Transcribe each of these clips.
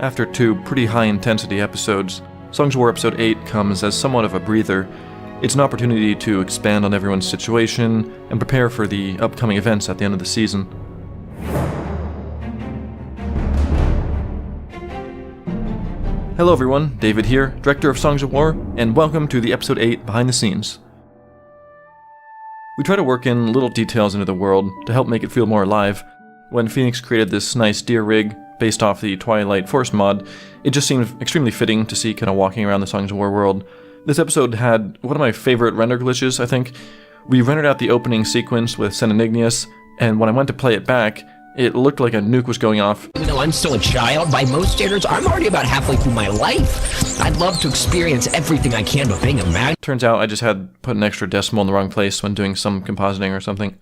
After two pretty high-intensity episodes, Songs of War Episode 8 comes as somewhat of a breather. It's an opportunity to expand on everyone's situation and prepare for the upcoming events at the end of the season. Hello everyone, David here, Director of Songs of War, and welcome to the Episode 8 Behind the Scenes. We try to work in little details into the world to help make it feel more alive. When Phoenix created this nice deer rig based off the Twilight Forest mod, it just seemed extremely fitting to see kind of walking around the Songs of War world. This episode had one of my favorite render glitches, I think. We rendered out the opening sequence with Sen Igneous, and when I went to play it back, it looked like a nuke was going off. Even though I'm still a child, by most standards, I'm already about halfway through my life. I'd love to experience everything I can, but being a mag... Turns out I just had put an extra decimal in the wrong place when doing some compositing or something.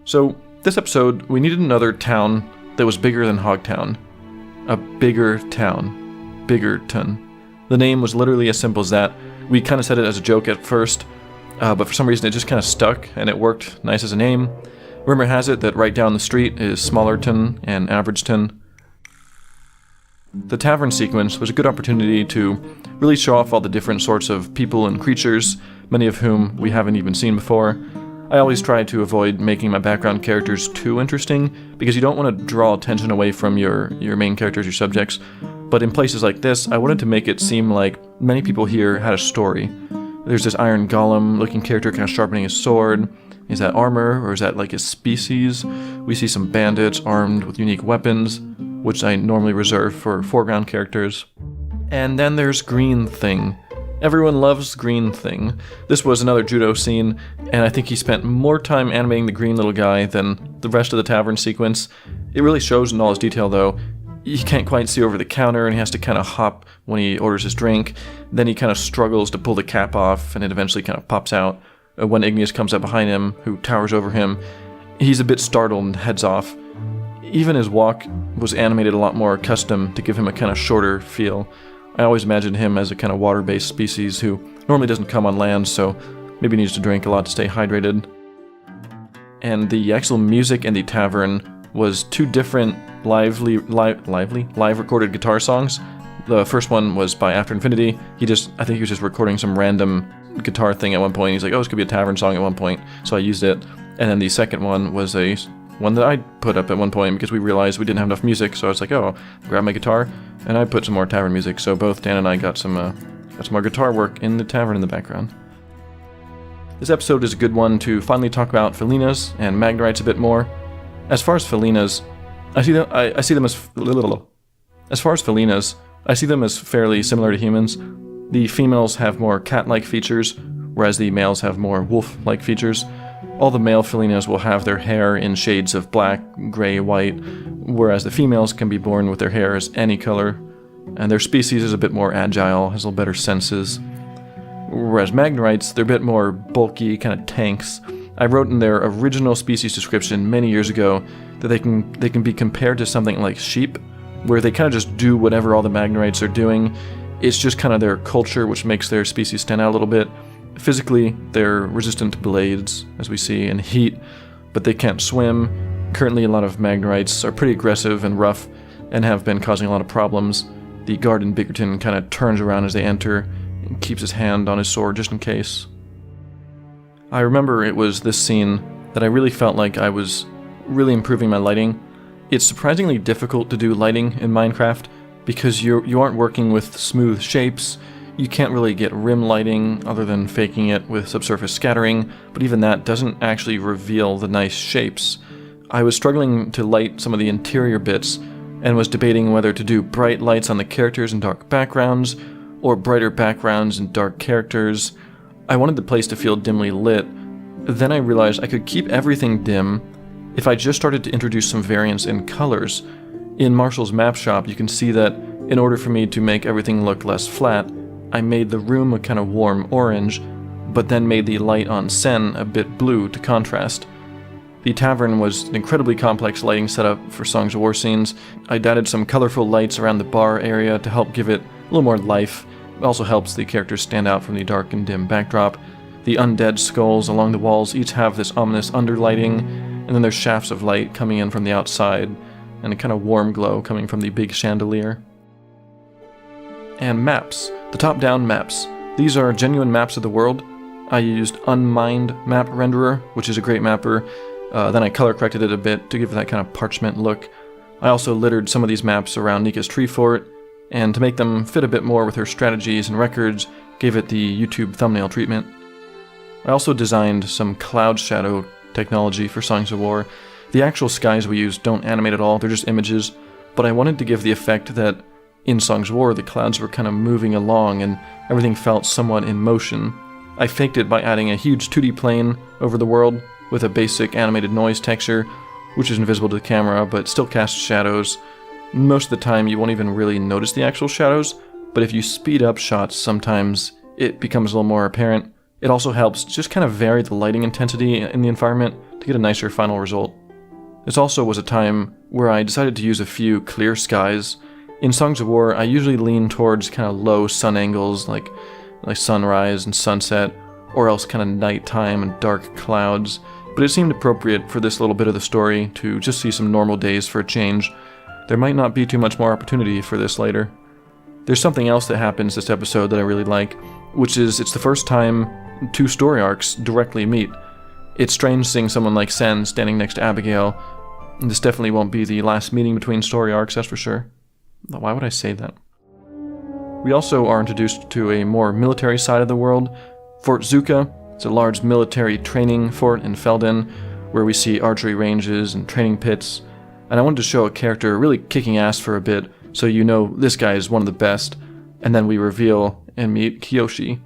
So, this episode, we needed another town that was bigger than Hogtown. A bigger town. Biggerton. The name was literally as simple as that. We kind of said it as a joke at first, but for some reason it just kind of stuck, and it worked nice as a name. Rumor has it that right down the street is Smallerton and Averageton. The tavern sequence was a good opportunity to really show off all the different sorts of people and creatures, many of whom we haven't even seen before. I always try to avoid making my background characters too interesting, because you don't want to draw attention away from your main characters, your subjects. But in places like this, I wanted to make it seem like many people here had a story. There's this Iron Golem looking character kind of sharpening his sword. Is that armor, or is that like his species? We see some bandits armed with unique weapons, which I normally reserve for foreground characters. And then there's Green Thing. Everyone loves Green Thing. This was another judo scene, and I think he spent more time animating the green little guy than the rest of the tavern sequence. It really shows in all his detail though. He can't quite see over the counter, and he has to kind of hop when he orders his drink. Then he kind of struggles to pull the cap off, and it eventually kind of pops out. When Igneous comes up behind him, who towers over him, he's a bit startled and heads off. Even his walk was animated a lot more custom to give him a kind of shorter feel. I always imagined him as a kind of water-based species who normally doesn't come on land, so maybe needs to drink a lot to stay hydrated. And the actual music in the tavern was two different live recorded guitar songs. The first one was by After Infinity. I think he was just recording some random guitar thing at one point. He's like, oh, this could be a tavern song at one point, so I used it. And then the second one was one that I put up at one point because we realized we didn't have enough music, so I was like, oh, grab my guitar, and I put some more tavern music, so both Dan and I got some more guitar work in the tavern in the background. This episode is a good one to finally talk about Felinas and Magnarites a bit more. As far as Felinas, I see them as fairly similar to humans. The females have more cat-like features, whereas the males have more wolf-like features. All the male Felinas will have their hair in shades of black, gray, white, whereas the females can be born with their hair as any color, and their species is a bit more agile, has a little better senses. Whereas Magnarites, they're a bit more bulky, kind of tanks. I wrote in their original species description many years ago that they can be compared to something like sheep, where they kind of just do whatever all the Magnarites are doing. It's just kind of their culture which makes their species stand out a little bit. Physically, they're resistant to blades, as we see, and heat, but they can't swim. Currently, a lot of Magnarites are pretty aggressive and rough, and have been causing a lot of problems. The guard in Biggerton kind of turns around as they enter, and keeps his hand on his sword just in case. I remember it was this scene that I really felt like I was really improving my lighting. It's surprisingly difficult to do lighting in Minecraft, because you aren't working with smooth shapes. You can't really get rim lighting other than faking it with subsurface scattering, but even that doesn't actually reveal the nice shapes. I was struggling to light some of the interior bits, and was debating whether to do bright lights on the characters and dark backgrounds, or brighter backgrounds and dark characters. I wanted the place to feel dimly lit. Then I realized I could keep everything dim if I just started to introduce some variance in colors. In Marshall's map shop, you can see that in order for me to make everything look less flat, I made the room a kind of warm orange, but then made the light on Sen a bit blue to contrast. The tavern was an incredibly complex lighting setup for Songs of War scenes. I'd added some colorful lights around the bar area to help give it a little more life. It also helps the characters stand out from the dark and dim backdrop. The undead skulls along the walls each have this ominous underlighting, and then there's shafts of light coming in from the outside, and a kind of warm glow coming from the big chandelier. and maps, the top-down maps. These are genuine maps of the world. I used Unmined Map Renderer, which is a great mapper. Then I color corrected it a bit to give it that kind of parchment look. I also littered some of these maps around Nika's tree fort, and to make them fit a bit more with her strategies and records, gave it the YouTube thumbnail treatment. I also designed some cloud shadow technology for Songs of War. The actual skies we use don't animate at all, they're just images, but I wanted to give the effect that in Songs of War the clouds were kind of moving along and everything felt somewhat in motion. I faked it by adding a huge 2D plane over the world with a basic animated noise texture, which is invisible to the camera but still casts shadows. Most of the time you won't even really notice the actual shadows, but if you speed up shots sometimes it becomes a little more apparent. It also helps just kind of vary the lighting intensity in the environment to get a nicer final result. This also was a time where I decided to use a few clear skies. In Songs of War I usually lean towards kind of low sun angles like sunrise and sunset, or else kind of nighttime and dark clouds, but it seemed appropriate for this little bit of the story to just see some normal days for a change. There might not be too much more opportunity for this later. There's something else that happens this episode that I really like, which is it's the first time two story arcs directly meet. It's strange seeing someone like Sen standing next to Abigail. This definitely won't be the last meeting between story arcs, that's for sure. Why would I say that? We also are introduced to a more military side of the world. Fort Zuka. It's a large military training fort in Felden, where we see archery ranges and training pits. And I wanted to show a character really kicking ass for a bit, so you know this guy is one of the best. And then we reveal and meet Kyoshi.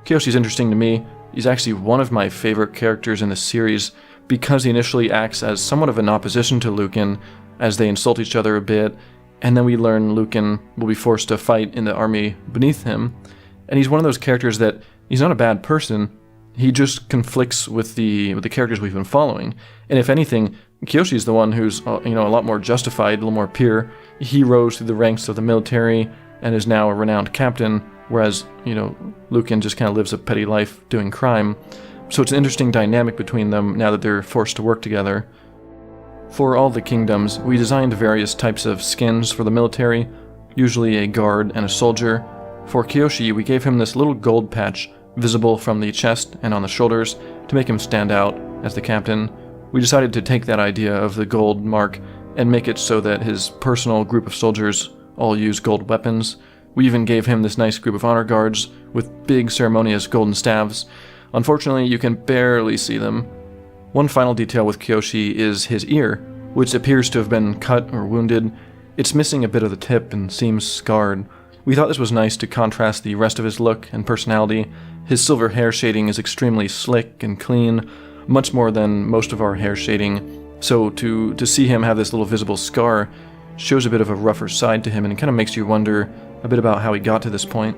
Kyoshi's interesting to me. He's actually one of my favorite characters in the series because he initially acts as somewhat of an opposition to Lucan as they insult each other a bit, and then we learn Lucan will be forced to fight in the army beneath him. And he's one of those characters that he's not a bad person, he just conflicts with the characters we've been following. And if anything, Kyoshi's the one who's a lot more justified, a little more pure. He rose through the ranks of the military and is now a renowned captain, whereas, Lucan just kind of lives a petty life doing crime. So it's an interesting dynamic between them now that they're forced to work together. For all the kingdoms, we designed various types of skins for the military, usually a guard and a soldier. For Kyoshi, we gave him this little gold patch visible from the chest and on the shoulders to make him stand out as the captain. We decided to take that idea of the gold mark and make it so that his personal group of soldiers all use gold weapons. We even gave him this nice group of honor guards with big ceremonious golden staves. Unfortunately, you can barely see them. One final detail with Kyoshi is his ear, which appears to have been cut or wounded. It's missing a bit of the tip and seems scarred. We thought this was nice to contrast the rest of his look and personality. His silver hair shading is extremely slick and clean, much more than most of our hair shading. So to see him have this little visible scar shows a bit of a rougher side to him, and it kind of makes you wonder a bit about how he got to this point.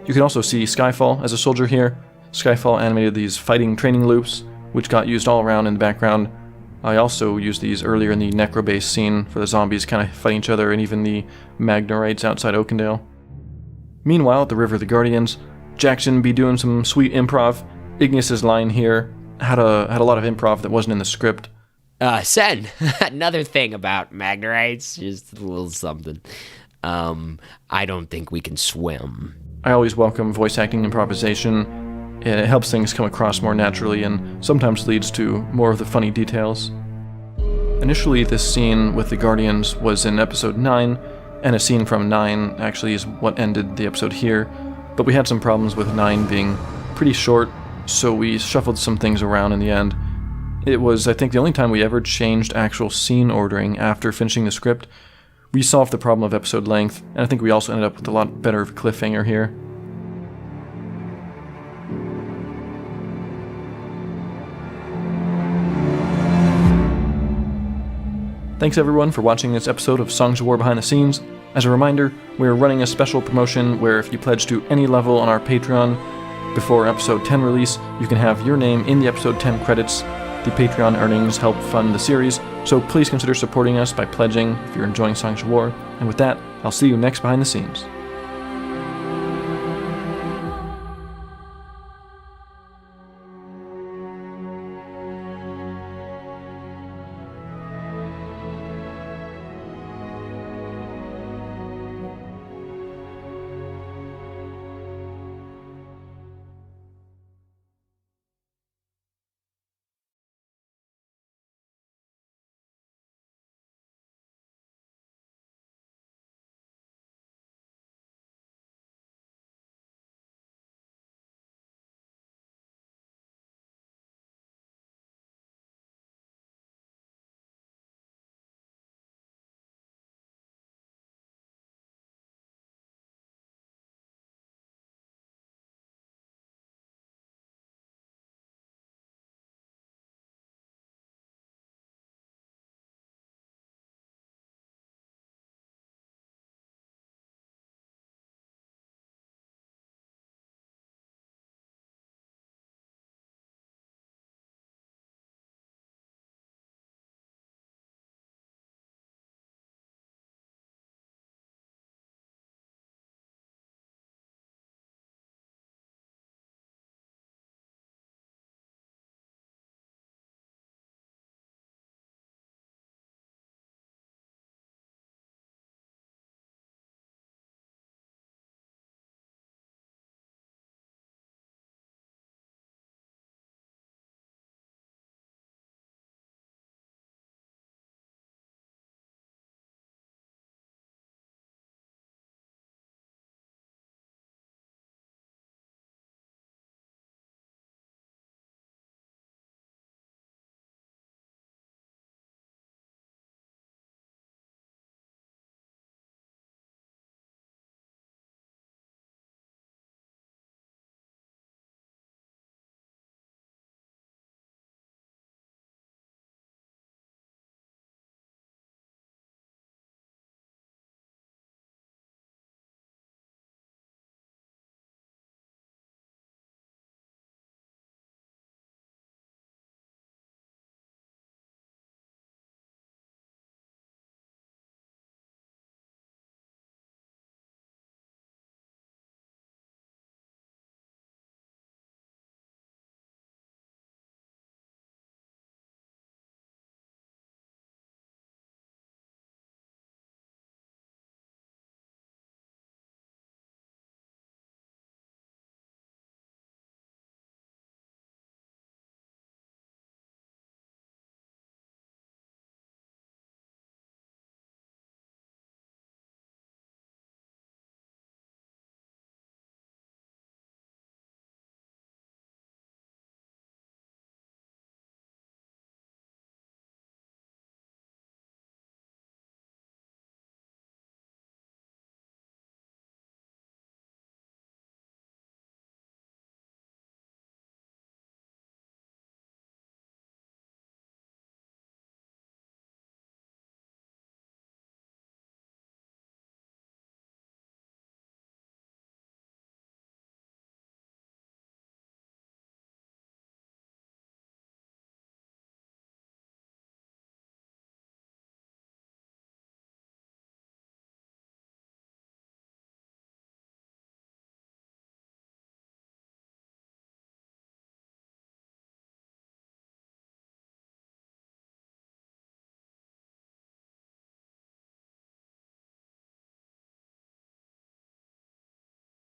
You can also see Skyfall as a soldier here. Skyfall animated these fighting training loops, which got used all around in the background. I also used these earlier in the Necrobase scene for the zombies kind of fighting each other, and even the Magnorites outside Oakendale. Meanwhile, at the River of the Guardians, Jackson be doing some sweet improv. Ignis's line here had a lot of improv that wasn't in the script. Sen, another thing about Magnorites, just a little something. I don't think we can swim. I always welcome voice acting improvisation. It helps things come across more naturally and sometimes leads to more of the funny details. Initially, this scene with the Guardians was in episode 9, and a scene from 9 actually is what ended the episode here, but we had some problems with 9 being pretty short, so we shuffled some things around in the end. It was, I think, the only time we ever changed actual scene ordering after finishing the script. We solved the problem of episode length, and I think we also ended up with a lot better of a cliffhanger here. Thanks everyone for watching this episode of Songs of War Behind the Scenes. As a reminder, we're running a special promotion where if you pledge to any level on our Patreon before episode 10 release, you can have your name in the episode 10 credits. The Patreon earnings help fund the series, so please consider supporting us by pledging if you're enjoying Songs of War. And with that, I'll see you next Behind the Scenes.